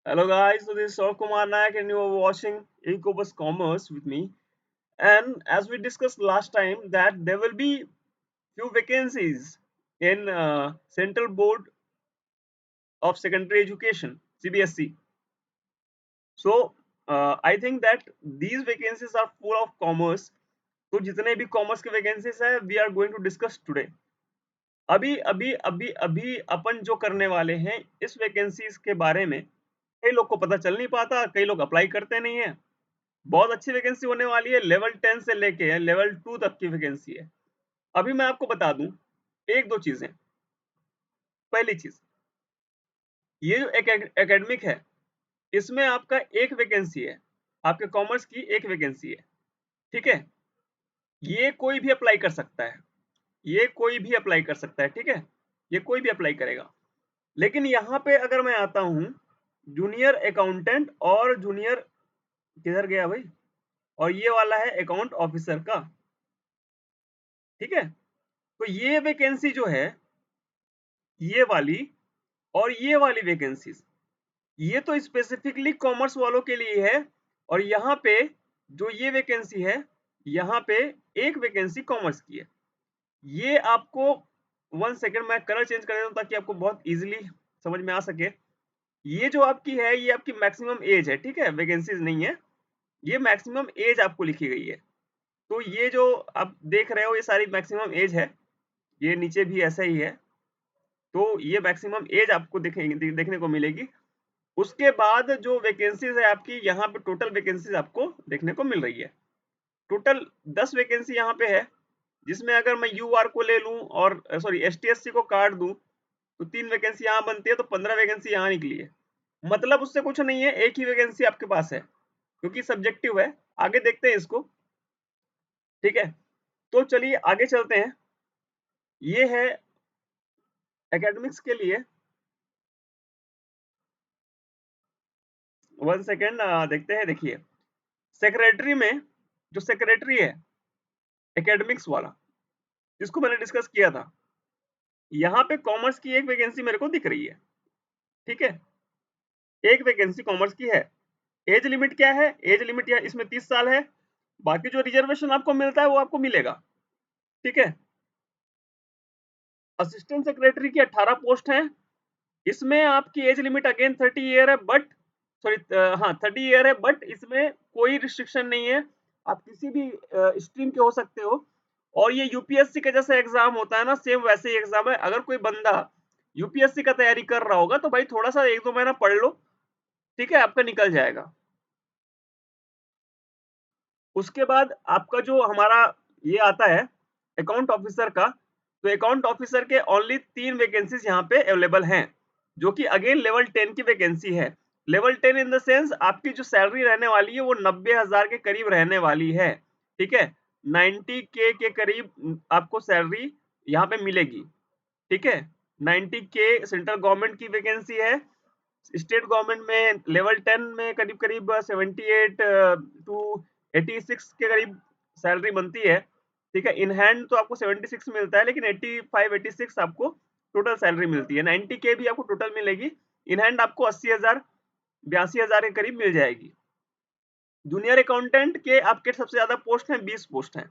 Hello guys, so this is Saurabh Kumar Nayak and you are watching Ecobus Commerce with me. And as we discussed last time that there will be few vacancies in Central Board of Secondary Education, CBSE. So I think that these vacancies are full of commerce. तो जितने भी commerce के vacancies है we are going to discuss today. अभी अभी अभी अभी अपन जो करने वाले हैं इस वैकेंसीज के बारे में कई लोग को पता चल नहीं पाता, कई लोग अप्लाई करते नहीं है. बहुत अच्छी वैकेंसी होने वाली है, लेवल 10 से लेके लेवल 2 तक की वैकेंसी है. अभी मैं आपको बता दूं एक दो चीजें. पहली चीज, ये जो एकेडमिक है इसमें आपका एक वैकेंसी है, आपके कॉमर्स की एक वैकेंसी है. ठीक है, ये कोई भी अप्लाई कर सकता है, ये कोई भी अप्लाई कर सकता है. ठीक है, ये कोई भी अप्लाई करेगा. लेकिन यहाँ पे अगर मैं आता हूँ जूनियर अकाउंटेंट और जूनियर, किधर गया भाई, और ये वाला है अकाउंट ऑफिसर का. ठीक है, तो ये वैकेंसी जो है, ये वाली और ये वाली वैकेंसीज, ये तो स्पेसिफिकली कॉमर्स वालों के लिए है. और यहाँ पे जो ये वैकेंसी है, यहाँ पे एक वैकेंसी कॉमर्स की है. ये आपको 1 सेकेंड मैं कलर चेंज कर देता हूँ ताकि आपको बहुत इजीली समझ में आ सके. ये जो आपकी है ये आपकी मैक्सिमम एज है. ठीक है, वैकेंसीज नहीं है, ये मैक्सिमम एज आपको लिखी गई है. तो ये जो आप देख रहे हो ये सारी मैक्सिमम एज है, ये नीचे भी ऐसा ही है. तो ये मैक्सिमम एज आपको देखने को मिलेगी. उसके बाद जो वैकेंसीज है आपकी, यहाँ पे टोटल वैकेंसीज आपको देखने को मिल रही है. टोटल 10 वैकेंसी यहाँ पे है, जिसमें अगर मैं यूआर को ले लूं और सॉरी एसटीएससी को काट दूं तो 3 वैकेंसी यहाँ बनती है, तो 15 वैकेंसी यहाँ निकली है. मतलब उससे कुछ नहीं है, एक ही वैकेंसी आपके पास है, क्योंकि सब्जेक्टिव है. आगे देखते हैं इसको. ठीक है, तो चलिए आगे चलते हैं. ये है एकेडमिक्स के लिए. 1 सेकेंड देखते हैं. देखिए, सेक्रेटरी में जो सेक्रेटरी है एकेडमिक्स वाला, जिसको मैंने डिस्कस किया था, यहाँ पे कॉमर्स की एक वैकेंसी मेरे को दिख रही है. ठीक है, एक वैकेंसी कॉमर्स की है. एज लिमिट क्या है, एज लिमिट इसमें 30 साल है. बाकी जो रिजर्वेशन आपको मिलता है वो आपको मिलेगा. ठीक है, असिस्टेंट सेक्रेटरी की 18 पोस्ट है. इसमें आपकी एज लिमिट अगेन 30 ईयर है, बट सॉरी हाँ 30 ईयर है, बट इसमें कोई रिस्ट्रिक्शन नहीं है. आप किसी भी स्ट्रीम के हो सकते हो. और ये यूपीएससी का जैसा एग्जाम होता है ना, सेम वैसे ही एग्जाम है. अगर कोई बंदा यूपीएससी का तैयारी कर रहा होगा तो भाई थोड़ा सा 1-2 महीना पढ़ लो. ठीक है, आपका निकल जाएगा. उसके बाद आपका जो हमारा ये आता है अकाउंट ऑफिसर का, तो अकाउंट ऑफिसर के ओनली 3 वैकेंसीज यहाँ पे अवेलेबल हैं, जो कि अगेन लेवल 10 की वैकेंसी है. लेवल 10 इन द सेंस आपकी जो सैलरी रहने वाली है वो 90,000 के करीब रहने वाली है. ठीक है, 90K के करीब आपको सैलरी यहाँ पे मिलेगी. ठीक है, 90K सेंट्रल गवर्नमेंट की वैकेंसी है. स्टेट गवर्नमेंट में लेवल 10 में करीब करीब 78 टू 86 के करीब सैलरी बनती है. ठीक है, इन हैंड तो आपको 76 मिलता है, लेकिन 85-86 आपको टोटल सैलरी मिलती है. 90K भी आपको टोटल मिलेगी. इन हैंड आपको 80,000 82,000 के करीब मिल जाएगी. जूनियर अकाउंटेंट के आपके सबसे ज्यादा पोस्ट हैं, 20 पोस्ट हैं.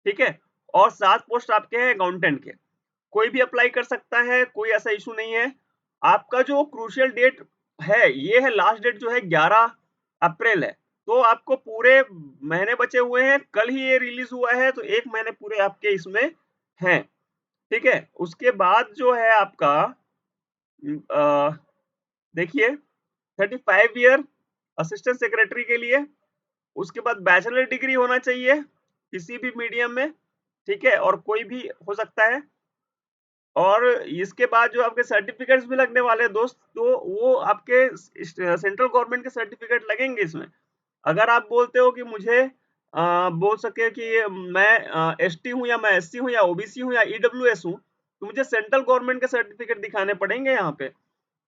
ठीक है, और 7 पोस्ट आपके हैं अकाउंटेंट के. कोई भी अप्लाई कर सकता है, कोई ऐसा इशू नहीं है. आपका जो क्रूशियल डेट है, ये है लास्ट डेट जो है 11 अप्रैल है. तो आपको पूरे महीने बचे हुए हैं, कल ही ये रिलीज हुआ है, तो 1 महीने पूरे आपके इसमें हैं. ठीक है, उसके बाद जो है आपका देखिए 35 ईयर असिस्टेंट सेक्रेटरी के लिए. उसके बाद बैचलर डिग्री होना चाहिए किसी भी मीडियम में. ठीक है, और कोई भी हो सकता है. और इसके बाद जो आपके सर्टिफिकेट्स भी लगने वाले हैं दोस्त, तो वो आपके सेंट्रल गवर्नमेंट के सर्टिफिकेट लगेंगे इसमें. अगर आप बोलते हो कि मुझे बोल सके कि मैं एसटी हूँ या मैं एससी हूँ या ओबीसी हूँ या ईडब्ल्यूएस हूँ, तो मुझे सेंट्रल गवर्नमेंट के सर्टिफिकेट दिखाने पड़ेंगे यहाँ पे.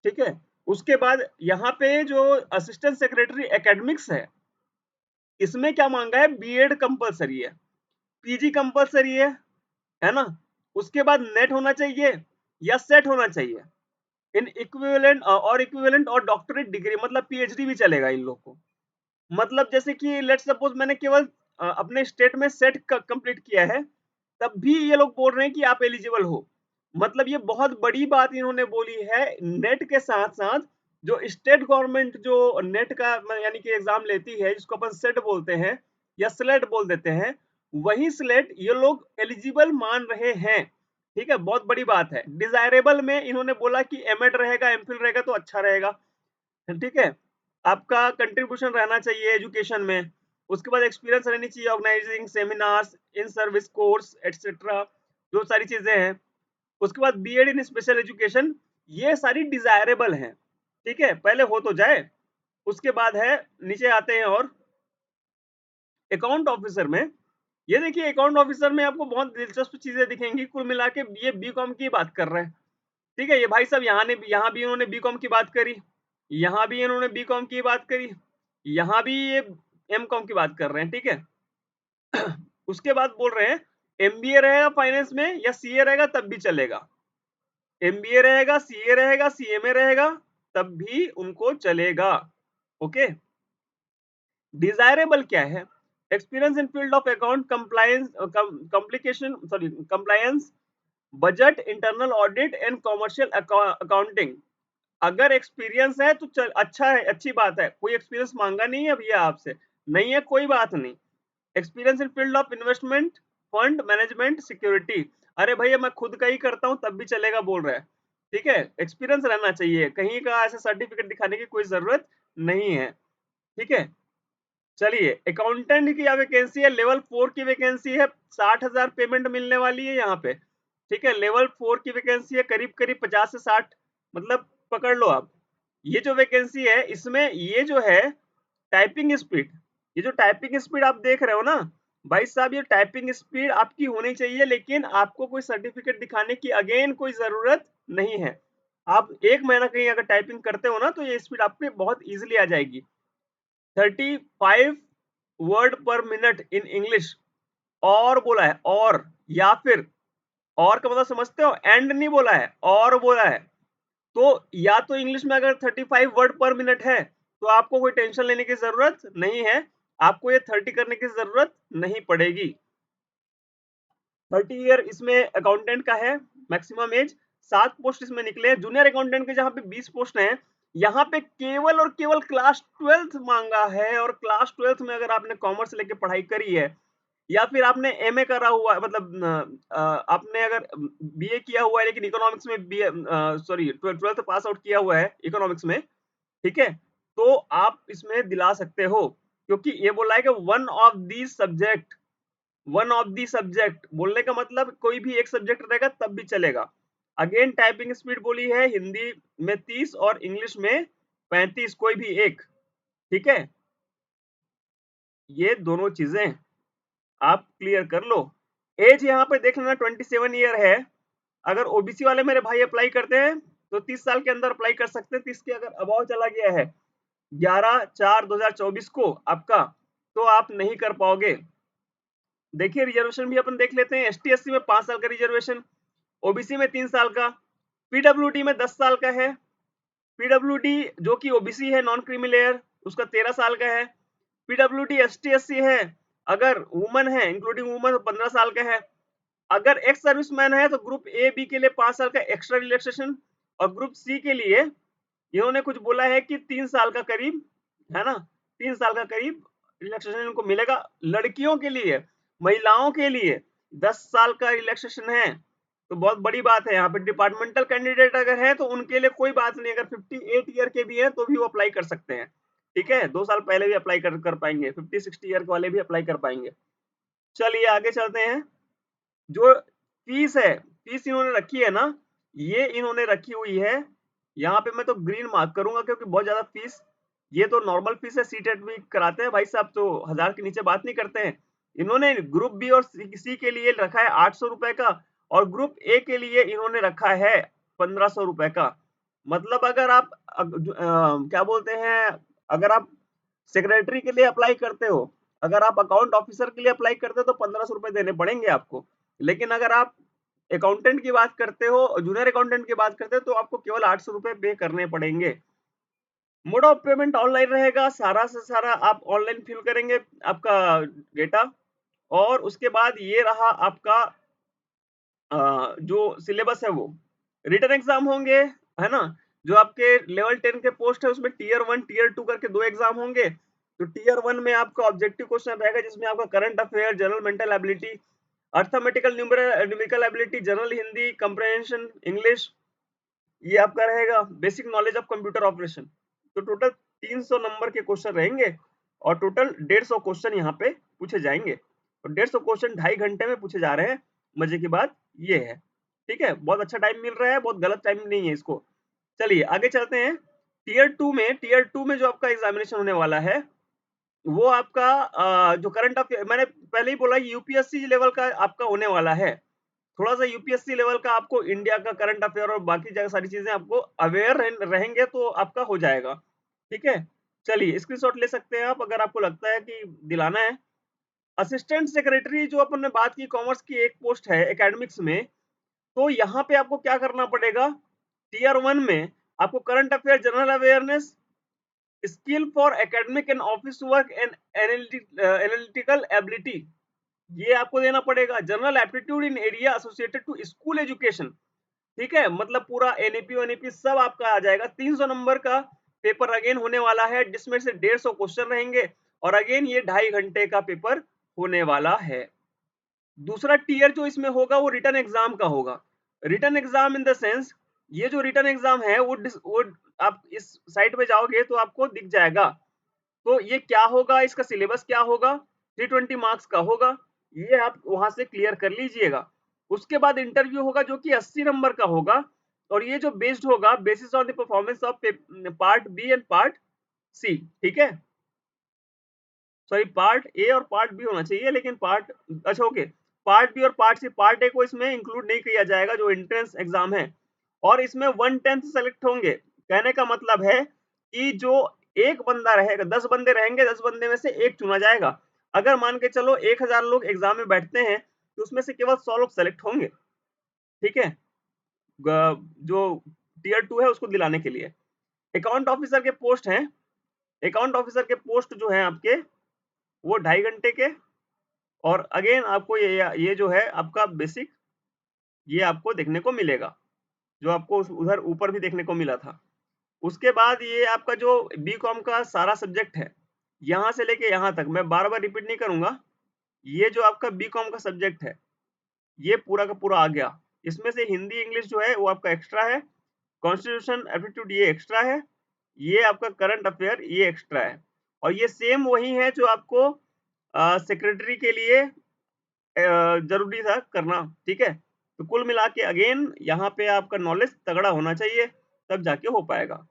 ठीक है, उसके बाद यहाँ पे जो असिस्टेंट सेक्रेटरी एकेडमिक्स इसमें क्या मांगा है, बीएड कंपलसरी है, पीजी कंपलसरी है ना. उसके बाद नेट होना चाहिए या सेट होना चाहिए. इन इक्विवेलेंट और डॉक्टरेट डिग्री, मतलब पीएचडी भी चलेगा इन लोग को। मतलब जैसे कि लेट्स सपोज मैंने केवल अपने स्टेट में सेट कंप्लीट किया है, तब भी ये लोग बोल रहे हैं कि आप एलिजिबल हो। मतलब ये बहुत बड़ी बात इन्होंने बोली है। नेट के साथ साथ जो स्टेट गवर्नमेंट जो नेट का यानी कि एग्जाम लेती है, जिसको अपन सेट बोलते हैं या स्लेट बोल देते हैं, वही स्लेट ये लोग एलिजिबल मान रहे हैं। ठीक है, बहुत बड़ी बात है। डिजायरेबल में इन्होंने बोला कि एमएड रहेगा, एमफिल रहेगा तो अच्छा रहेगा। ठीक है, आपका कंट्रीब्यूशन रहना चाहिए एजुकेशन में। उसके बाद एक्सपीरियंस रहनी चाहिए organising seminars, in service course etcetera, जो सारी चीजें हैं। उसके बाद बीएड इन स्पेशल एजुकेशन, ये सारी डिजायरेबल हैं। ठीक है, पहले हो तो जाए। उसके बाद है, नीचे आते हैं और अकाउंट ऑफिसर में, ये देखिए अकाउंट ऑफिसर में आपको बहुत दिलचस्प चीजें दिखेंगी। कुल मिला के ये बीकॉम की बात कर रहे हैं। ठीक है, ये भाई साहब यहाँ भी इन्होंने बीकॉम की बात करी, यहाँ भी इन्होंने बीकॉम की बात करी, यहाँ भी ये एमकॉम की बात कर रहे हैं। ठीक है उसके बाद बोल रहे हैं एमबीए रहेगा फाइनेंस में या सीए रहेगा तब भी चलेगा। एमबीए रहेगा, सीए रहेगा, सीएमए रहेगा, तब भी उनको चलेगा। ओके, डिजायरेबल क्या है? Experience in field of account compliance, complication sorry compliance, budget, internal audit and commercial accounting. अगर एक्सपीरियंस है तो अच्छा है, अच्छी बात है। कोई एक्सपीरियंस मांगा नहीं है भैया आपसे, नहीं है कोई बात नहीं। Experience in field of investment, fund management, security, अरे भैया मैं खुद का ही करता हूं तब भी चलेगा बोल रहा है। ठीक है, एक्सपीरियंस रहना चाहिए, कहीं का ऐसा सर्टिफिकेट दिखाने की कोई जरूरत नहीं है। ठीक है, चलिए अकाउंटेंट की क्या वैकेंसी है, लेवल 4 की वैकेंसी है, 60,000 पेमेंट मिलने वाली है यहाँ पे। ठीक है, लेवल 4 की वैकेंसी है, करीब करीब 50 से 60, मतलब पकड़ लो आप। ये जो वैकेंसी है इसमें ये जो है टाइपिंग स्पीड, ये जो टाइपिंग स्पीड आप देख रहे हो ना भाई साहब, ये टाइपिंग स्पीड आपकी होनी चाहिए, लेकिन आपको कोई सर्टिफिकेट दिखाने की अगेन कोई जरूरत नहीं है। आप एक महीना कहीं अगर टाइपिंग करते हो ना तो ये स्पीड आपके बहुत इजीली आ जाएगी। 35 वर्ड पर मिनट इन इंग्लिश, और बोला है, और या फिर, और का मतलब समझते हो, एंड नहीं बोला है, और बोला है। तो या तो इंग्लिश में अगर 35 वर्ड पर मिनट है तो आपको कोई टेंशन लेने की जरूरत नहीं है, आपको ये 30 करने की जरूरत नहीं पड़ेगी। 30 ईयर इसमें अकाउंटेंट का है मैक्सिमम एज। 7 पोस्ट इसमें निकले हैं जूनियर अकाउंटेंट के, जहां पे 20 पोस्ट हैं। यहाँ पे केवल और केवल क्लास 12th मांगा है, और क्लास 12th में अगर आपने कॉमर्स लेके पढ़ाई करी है या फिर आपने एमए करा हुआ है, मतलब आपने अगर बीए किया हुआ है लेकिन इकोनॉमिक्स में BA sorry 12th pass out किया हुआ है इकोनॉमिक्स में, ठीक है, तो आप इसमें दिला सकते हो। क्योंकि ये बोला है कि वन ऑफ दी सब्जेक्ट बोलने का मतलब कोई भी एक सब्जेक्ट रहेगा तब भी चलेगा। अगेन टाइपिंग स्पीड बोली है, हिंदी में 30 और इंग्लिश में 35, कोई भी एक। ठीक है, ये दोनों चीजें आप क्लियर कर लो। एज यहाँ पे देख लेना 27 ईयर है। अगर ओबीसी वाले मेरे भाई अप्लाई करते हैं तो 30 साल के अंदर अप्लाई कर सकते हैं। 30 के अगर अबाव चला गया है 11/4/2024 को आपका, तो आप नहीं कर पाओगे। देखिए रिजर्वेशन भी अपन देख लेते हैं। एसटी एससी में 5 साल का रिजर्वेशन, ओबीसी में 3 साल का, पीडब्ल्यूडी में 10 साल का है। पीडब्ल्यूडी जो कि ओबीसी है, नॉन क्रीमी लेयर, उसका 13 साल का है। पीडब्ल्यूडी एसटी एससी है, अगर वुमन है इंक्लूडिंग वुमन, तो 15 साल का है। अगर एक्स सर्विसमैन है तो ग्रुप ए बी के लिए 5 साल का एक्स्ट्रा रिलैक्सेशन, और ग्रुप सी के लिए इन्होंने कुछ बोला है कि 3 साल का करीब, है ना, 3 साल का करीब रिलैक्सेशन इनको मिलेगा। लड़कियों के लिए, महिलाओं के लिए 10 साल का रिलैक्सेशन है। तो बहुत बड़ी बात है। यहाँ पे डिपार्टमेंटल कैंडिडेट अगर है तो उनके लिए कोई बात नहीं, अगर 58 ईयर के भी है तो भी वो अप्लाई कर सकते हैं। ठीक है, 2 साल पहले भी अप्लाई कर पाएंगे, 50-60 ईयर वाले भी अप्लाई कर पाएंगे। चलिए आगे चलते हैं। जो फीस है, फीस इन्होंने रखी है ना, ये इन्होंने रखी हुई है, यहाँ पे मैं तो ग्रीन मार्क करूंगा क्योंकि बहुत ज्यादा फीस, ये तो नॉर्मल फीस है, सीटेट भी कराते हैं भाई साहब तो 1000 के नीचे बात नहीं करते हैं। इन्होंने ग्रुप बी और सी के लिए रखा है 800 रुपए का, और ग्रुप ए के लिए इन्होंने रखा है 1500 रुपए का। मतलब अगर आप क्या बोलते हैं, अगर आप सेक्रेटरी के लिए अप्लाई करते हो, अगर आप अकाउंट ऑफिसर के लिए अप्लाई करते हो तो 1500 रुपए देने पड़ेंगे आपको। लेकिन अगर आप अकाउंटेंट की बात करते हो, जूनियर अकाउंटेंट की बात करते हो, तो आपको केवल 800 रुपए पे करने पड़ेंगे। मोड ऑफ पेमेंट ऑनलाइन रहेगा, सारा से सारा आप ऑनलाइन फिल करेंगे आपका डेटा। और उसके बाद ये रहा आपका जो सिलेबस है वो। रिटन एग्जाम होंगे, है ना? जो आपके लेवल 10 के पोस्ट है उसमें टीयर 1 टीयर 2 करके 2 एग्जाम होंगे। तो टीयर 1 में आपका ऑब्जेक्टिव क्वेश्चन रहेगा जिसमें आपका current affair, general mental ability, arithmetical numerical ability, general Hindi, comprehension English, ये आपका रहेगा basic knowledge of computer operation. तो टोटल 300 नंबर के क्वेश्चन रहेंगे और टोटल 150 क्वेश्चन यहाँ पे पूछे जाएंगे। और 150 क्वेश्चन 2.5 घंटे में पूछे जा रहे हैं। मजे की बात ये है। ठीक है, बहुत अच्छा टाइम मिल रहा है, बहुत गलत टाइम नहीं है इसको। चलिए आगे चलते हैं। टीयर 2 में जो आपका एग्जामिनेशन होने वाला है वो आपका जो करंट अफेयर मैंने पहले ही बोला, यूपीएससी लेवल का आपका होने वाला है। थोड़ा सा यूपीएससी लेवल का आपको इंडिया का करंट अफेयर और बाकी जगह सारी चीजें आपको अवेयर रहेंगे तो आपका हो जाएगा। ठीक है, चलिए स्क्रीनशॉट ले सकते हैं आप अगर आपको लगता है कि दिलाना है। असिस्टेंट सेक्रेटरी जो अपन ने बात की, कॉमर्स की एक पोस्ट है एकेडमिक्स में। तो यहाँ पे आपको क्या करना पड़ेगा, टीयर 1 में आपको current affair, general awareness, skill for academic and office work and analytical ability, ये आपको देना पड़ेगा। General aptitude in area associated to school education, ठीक है, मतलब पूरा एनईपी वनईपी सब आपका आ जाएगा। 300 नंबर का पेपर अगेन होने वाला है जिसमें से 150 क्वेश्चन रहेंगे और अगेन ये 2.5 घंटे का पेपर होने वाला है। दूसरा टीयर जो इसमें होगा वो रिटन एग्जाम का होगा। Written exam in the sense, ये जो रिटन एग्जाम है वो आप इस साइट पे जाओगे तो आपको दिख जाएगा। तो ये क्या होगा, इसका सिलेबस क्या होगा, 320 मार्क्स का होगा, ये आप वहां से क्लियर कर लीजिएगा। उसके बाद इंटरव्यू होगा जो कि 80 नंबर का होगा और ये जो बेस्ड होगा basis on the performance of part B and part C. ठीक है, सॉरी पार्ट ए और पार्ट बी होना चाहिए, लेकिन पार्ट, अच्छा ओके, पार्ट बी और पार्ट सी, पार्ट ए को इसमें इंक्लूड नहीं किया जाएगा जो एंट्रेंस एग्जाम है। और इसमें 1/10 सेलेक्ट होंगे। कहने का मतलब है कि जो एक बंदा रहेगा, 10 बंदे रहेंगे, 10 बंदे में से एक चुना जाएगा। अगर मान के चलो 1000 लोग एग्जाम में बैठते हैं तो उसमें से केवल 100 लोग सेलेक्ट होंगे। ठीक है, जो टीयर 2 है उसको दिलाने के लिए। अकाउंट ऑफिसर के पोस्ट हैं, अकाउंट ऑफिसर के पोस्ट जो है आपके वो 2.5 घंटे के। और अगेन आपको ये जो है आपका बेसिक, ये आपको देखने को मिलेगा जो आपको उधर ऊपर भी देखने को मिला था। उसके बाद ये आपका जो बी कॉम का सारा सब्जेक्ट है, यहाँ से लेके यहाँ तक, मैं बार बार रिपीट नहीं करूंगा। ये जो आपका बी कॉम का सब्जेक्ट है ये पूरा का पूरा आ गया। इसमें से हिंदी इंग्लिश जो है वो आपका एक्स्ट्रा है, कॉन्स्टिट्यूशन एप्टीट्यूड ये एक्स्ट्रा है, ये आपका करंट अफेयर ये एक्स्ट्रा है। और ये सेम वही है जो आपको सेक्रेटरी के लिए जरूरी था करना। ठीक है, तो कुल मिला के अगेन यहाँ पे आपका नॉलेज तगड़ा होना चाहिए तब जाके हो पाएगा।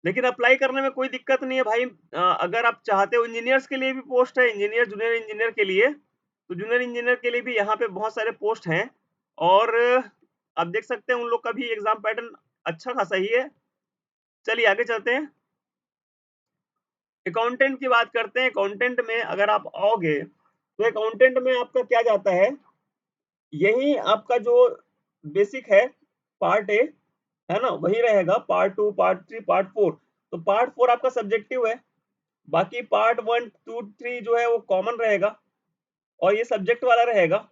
लेकिन अप्लाई करने में कोई दिक्कत नहीं है भाई। अगर आप चाहते हो, इंजीनियर्स के लिए भी पोस्ट है, इंजीनियर जूनियर इंजीनियर के लिए, तो जूनियर इंजीनियर के लिए भी यहाँ पे बहुत सारे पोस्ट हैं। और आप देख सकते हैं उन लोग का भी एग्जाम पैटर्न अच्छा खासा ही है। चलिए आगे चलते हैं, अकाउंटेंट की बात करते हैं। अकाउंटेंट में अगर आप आओगे तो अकाउंटेंट में आपका क्या जाता है, यही आपका जो बेसिक है पार्ट ए, है ना, वही रहेगा। पार्ट 2 पार्ट 3 पार्ट 4, तो पार्ट 4 आपका सब्जेक्टिव है। बाकी पार्ट 1 2 3 जो है वो कॉमन रहेगा और ये सब्जेक्ट वाला रहेगा।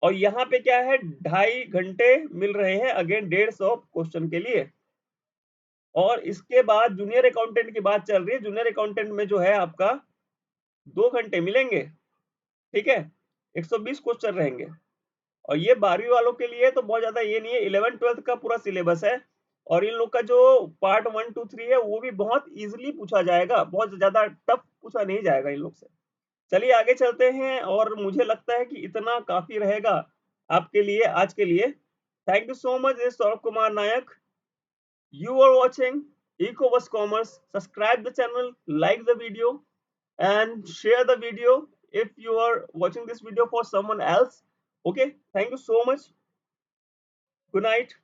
और यहाँ पे क्या है, 2.5 घंटे मिल रहे हैं अगेन 150 क्वेश्चन के लिए। और इसके बाद जूनियर अकाउंटेंट की बात चल रही है। जूनियर अकाउंटेंट में जो है आपका 2 घंटे मिलेंगे। ठीक है, 120 क्वेश्चन रहेंगे। और ये 12वीं वालों के लिए तो बहुत ज्यादा ये नहीं है, 11 12 का पूरा सिलेबस है। और इन लोग का जो पार्ट 1 2 3 है वो भी बहुत इजीली पूछा जाएगा, बहुत ज्यादा टफ पूछा नहीं जाएगा इन लोग से। चलिए आगे चलते हैं, और मुझे लगता है कि इतना काफी रहेगा आपके लिए आज के लिए। Thank you so much, this Saurabh Kumar Nayak. You are watching Ecobus Commerce. Subscribe the channel, like the video, and share the video if you are watching this video for someone else. Okay, thank you so much. Good night.